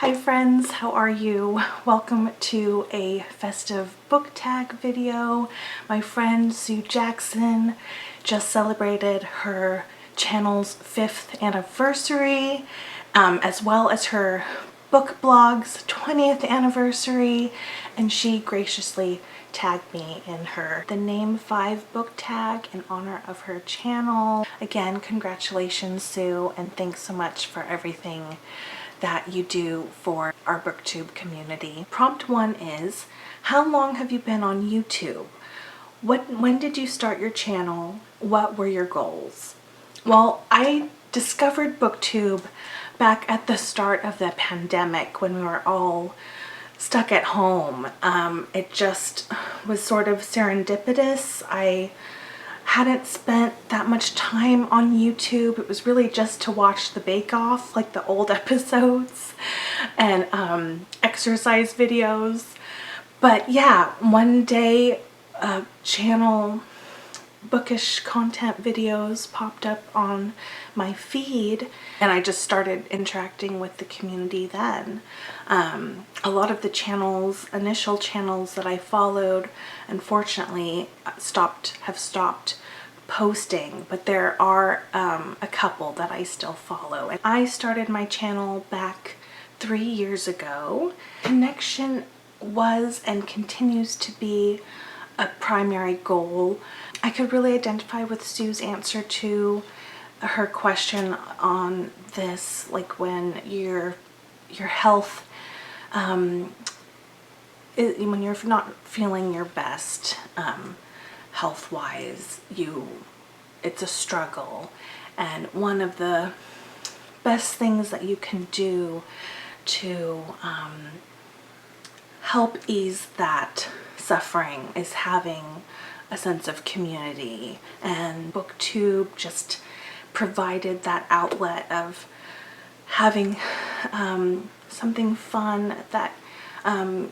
Hi friends, how are you? Welcome to a festive book tag video. My friend Sue Jackson just celebrated her channel's 5th anniversary, as well as her book blog's 20th anniversary, and she graciously tagged me in her The Name 5 book tag in honor of her channel. Again, congratulations Sue, and thanks so much for everything that you do for our booktube community. Prompt 1 is, how long have you been on YouTube? When did you start your channel? What were your goals? Well, I discovered booktube back at the start of the pandemic when we were all stuck at home. It just was sort of serendipitous. I hadn't spent that much time on YouTube. It was really just to watch the Bake Off, like the old episodes, and exercise videos. But yeah, one day channel bookish content videos popped up on my feed, and I just started interacting with the community then. A lot of the initial channels that I followed, unfortunately, have stopped posting, but there are a couple that I still follow. And I started my channel back 3 years ago. Connection was and continues to be a primary goal. I could really identify with Sue's answer to her question on this, like when your health, when you're not feeling your best health-wise, it's a struggle. And one of the best things that you can do to help ease that suffering is having a sense of community, and booktube just provided that outlet of having something fun that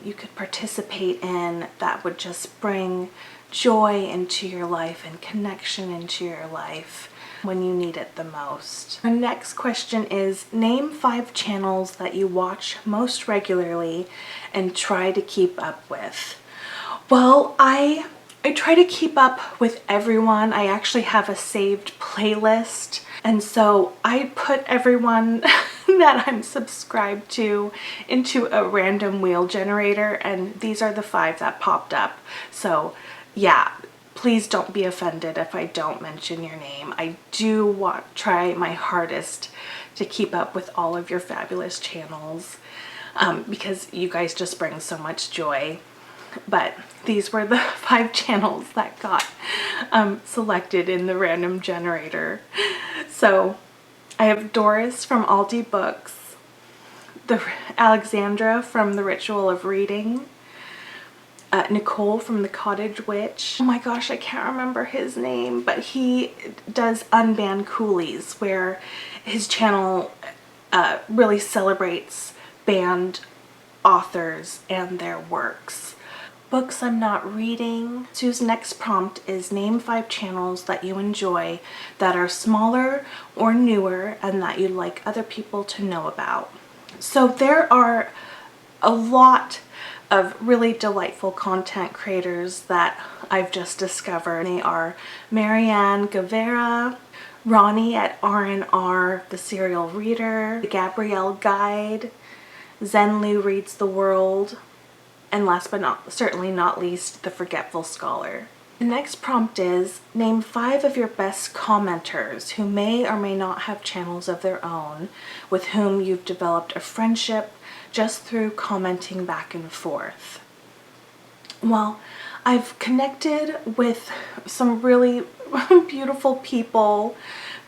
you could participate in that would just bring joy into your life and connection into your life when you need it the most. Our next question is, name 5 channels that you watch most regularly and try to keep up with. Well, I try to keep up with everyone. I actually have a saved playlist, and so I put everyone that I'm subscribed to into a random wheel generator, and these are the 5 that popped up. So yeah, please don't be offended if I don't mention your name. I do try my hardest to keep up with all of your fabulous channels because you guys just bring so much joy. But these were the 5 channels that got selected in the random generator. So I have Doris from Aldi Books, Alexandra from The Ritual of Reading, Nicole from The Cottage Witch. Oh my gosh, I can't remember his name, but he does Unbanned Coolies, where his channel really celebrates banned authors and their works. Books I'm not reading. Sue's next prompt is, name 5 channels that you enjoy that are smaller or newer and that you'd like other people to know about. So there are a lot of really delightful content creators that I've just discovered. They are Marianne Guevara, Ronnie at R&R, The Serial Reader, The Gabrielle Guide, Zenlu Reads the World, and last but certainly not least, The Forgetful Scholar. The next prompt is, name 5 of your best commenters who may or may not have channels of their own, with whom you've developed a friendship just through commenting back and forth. Well, I've connected with some really beautiful people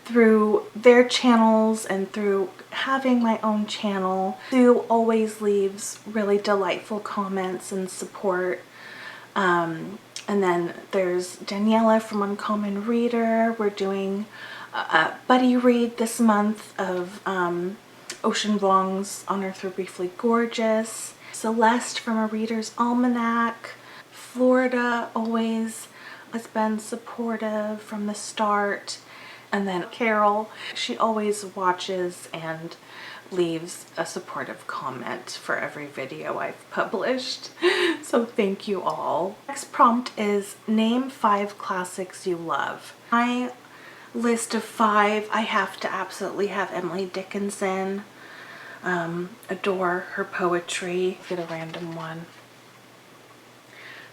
through their channels and through having my own channel. Sue always leaves really delightful comments and support. And then there's Daniela from Uncommon Reader. We're doing a buddy read this month of Ocean Vuong's On Earth We're Briefly Gorgeous. Celeste from A Reader's Almanac. Florida always has been supportive from the start. And then Carol, she always watches and leaves a supportive comment for every video I've published. So thank you all. Next prompt is name 5 classics you love. My list of 5, I have to absolutely have Emily Dickinson. Adore her poetry. Get a random one.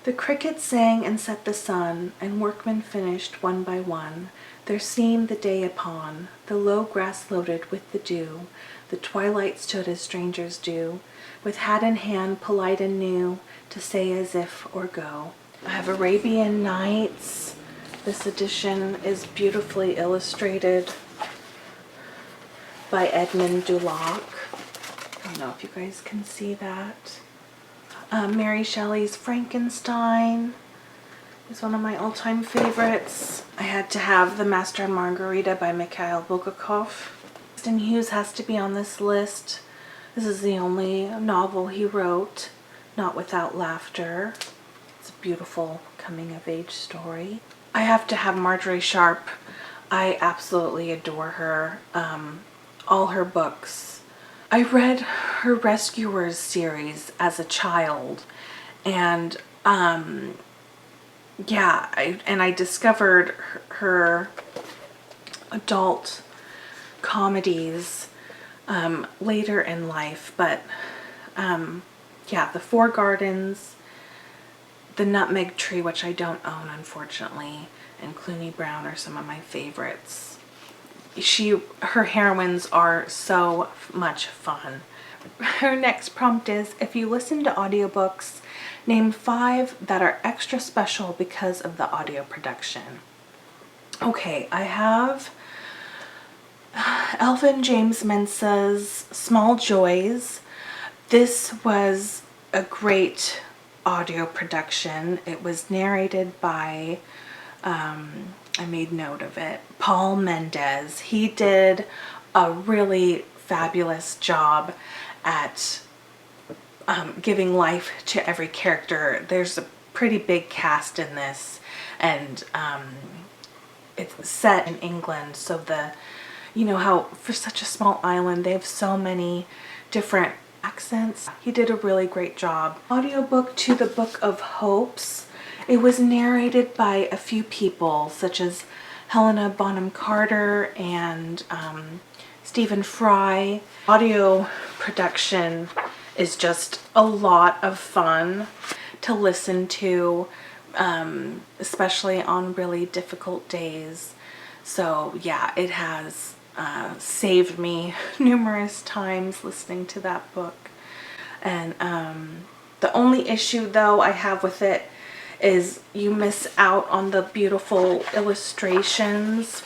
The crickets sang and set the sun, and workmen finished one by one their seam the day upon. The low grass loaded with the dew, the twilight stood as strangers do, with hat in hand, polite and new, to say as if or go. I have Arabian Nights. This edition is beautifully illustrated by Edmund Dulac. I don't know if you guys can see that. Mary Shelley's Frankenstein is one of my all-time favorites. I had to have The Master and Margarita by Mikhail Bulgakov. Winston Hughes has to be on this list. This is the only novel he wrote, Not Without Laughter. It's a beautiful coming-of-age story. I have to have Marjorie Sharp. I absolutely adore her. All her books. I read her Rescuers series as a child, and yeah, I discovered her adult comedies later in life, but yeah, The Four Gardens, The Nutmeg Tree, which I don't own unfortunately, and Clooney Brown are some of my favorites. Her heroines are so much fun. Her next prompt is, if you listen to audiobooks, name 5 that are extra special because of the audio production. Okay, I have Elvin James Mensa's Small Joys. This was a great audio production. It was narrated by I made note of it, Paul Mendez. He did a really fabulous job at giving life to every character. There's a pretty big cast in this, and it's set in England, so you know how for such a small island they have so many different accents. He did a really great job. Audiobook to The Book of Hopes. It was narrated by a few people, such as Helena Bonham Carter and Stephen Fry. Audio production is just a lot of fun to listen to, especially on really difficult days. So yeah, it has saved me numerous times listening to that book. And the only issue though I have with it is you miss out on the beautiful illustrations.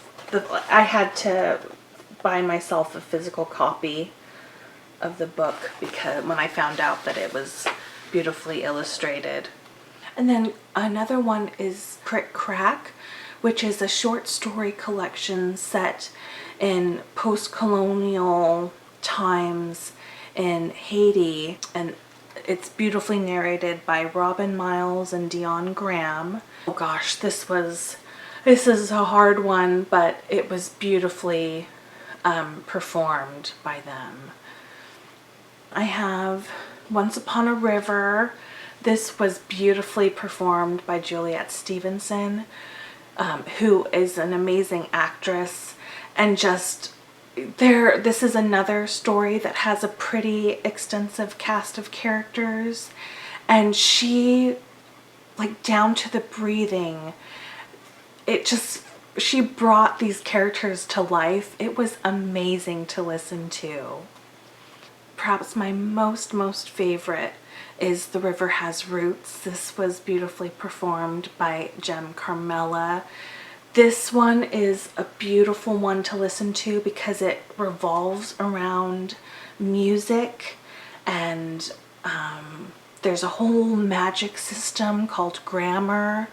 I had to buy myself a physical copy of the book because when I found out that it was beautifully illustrated. And then another one is Crick Crack, which is a short story collection set in post-colonial times in Haiti, and it's beautifully narrated by Robin Miles and Dion Graham. Oh gosh, this is a hard one, but it was beautifully performed by them. I have Once Upon a River. This was beautifully performed by Juliet Stevenson, who is an amazing actress, and just this is another story that has a pretty extensive cast of characters, and she, like down to the breathing, she brought these characters to life. It was amazing to listen to. Perhaps my most favorite is The River Has Roots. This was beautifully performed by Jem Carmela. This one is a beautiful one to listen to because it revolves around music, and there's a whole magic system called grammar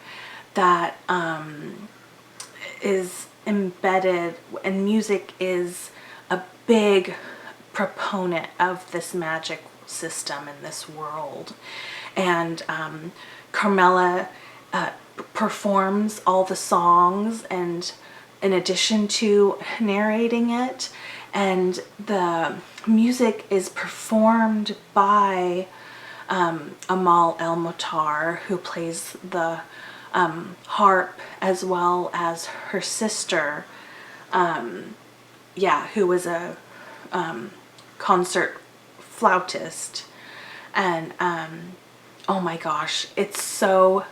that is embedded, and music is a big proponent of this magic system in this world. And Carmela performs all the songs, and in addition to narrating it, and the music is performed by Amal El-Mohtar, who plays the harp, as well as her sister, who was a concert flautist. And oh my gosh, it's so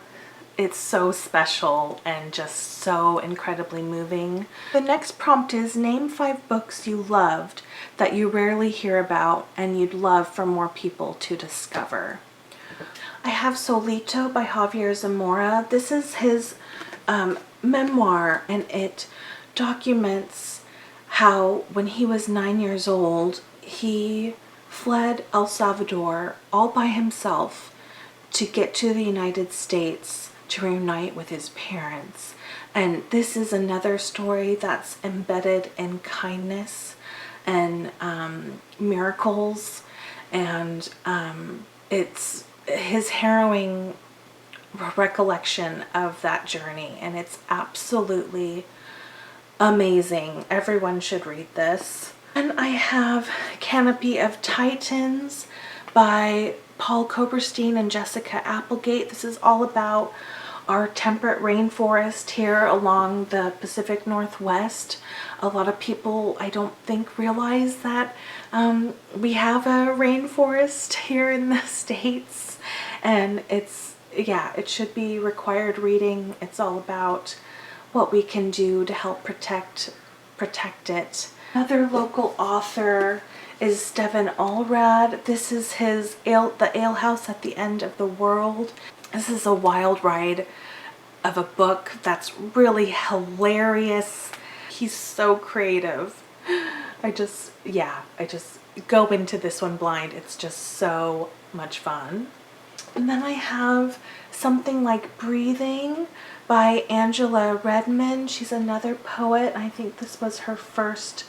special and just so incredibly moving. The next prompt is name 5 books you loved that you rarely hear about and you'd love for more people to discover. I have Solito by Javier Zamora. This is his memoir, and it documents how when he was 9 years old, he fled El Salvador all by himself to get to the United States to reunite with his parents. And this is another story that's embedded in kindness and miracles, and it's his harrowing recollection of that journey, and it's absolutely amazing. Everyone should read this. And I have Canopy of Titans by Paul Koberstein and Jessica Applegate. This is all about our temperate rainforest here along the Pacific Northwest. A lot of people, I don't think, realize that we have a rainforest here in the States, and it should be required reading. It's all about what we can do to help protect it. Another local author is Devin Allred. This is his The Ale House at the End of the World. This is a wild ride of a book that's really hilarious. He's so creative. I just go into this one blind. It's just so much fun. And then I have Something Like Breathing by Angela Redmond. She's another poet. I think this was her first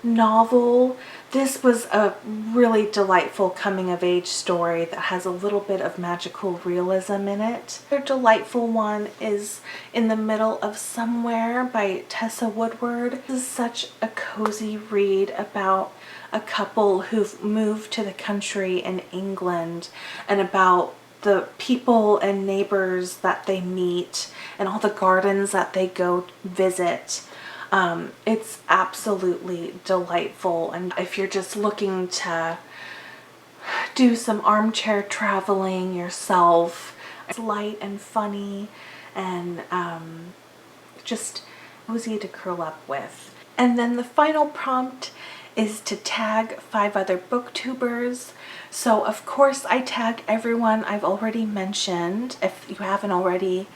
novel. This was a really delightful coming-of-age story that has a little bit of magical realism in it. Another delightful one is In the Middle of Somewhere by Tessa Woodward. This is such a cozy read about a couple who've moved to the country in England, and about the people and neighbors that they meet and all the gardens that they go visit. It's absolutely delightful, and if you're just looking to do some armchair traveling yourself, it's light and funny and just cozy to curl up with. And then the final prompt is to tag 5 other booktubers. So of course I tag everyone I've already mentioned. If you haven't already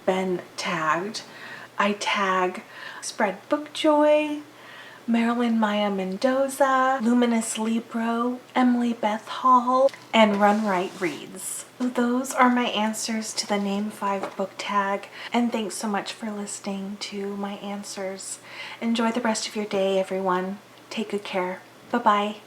been tagged, I tag Spread Book Joy, Marilyn Maya Mendoza, Luminous Libro, Emily Beth Hall, and Run Right Reads. So those are my answers to the Name 5 book tag, and thanks so much for listening to my answers. Enjoy the rest of your day, everyone. Take good care. Bye-bye.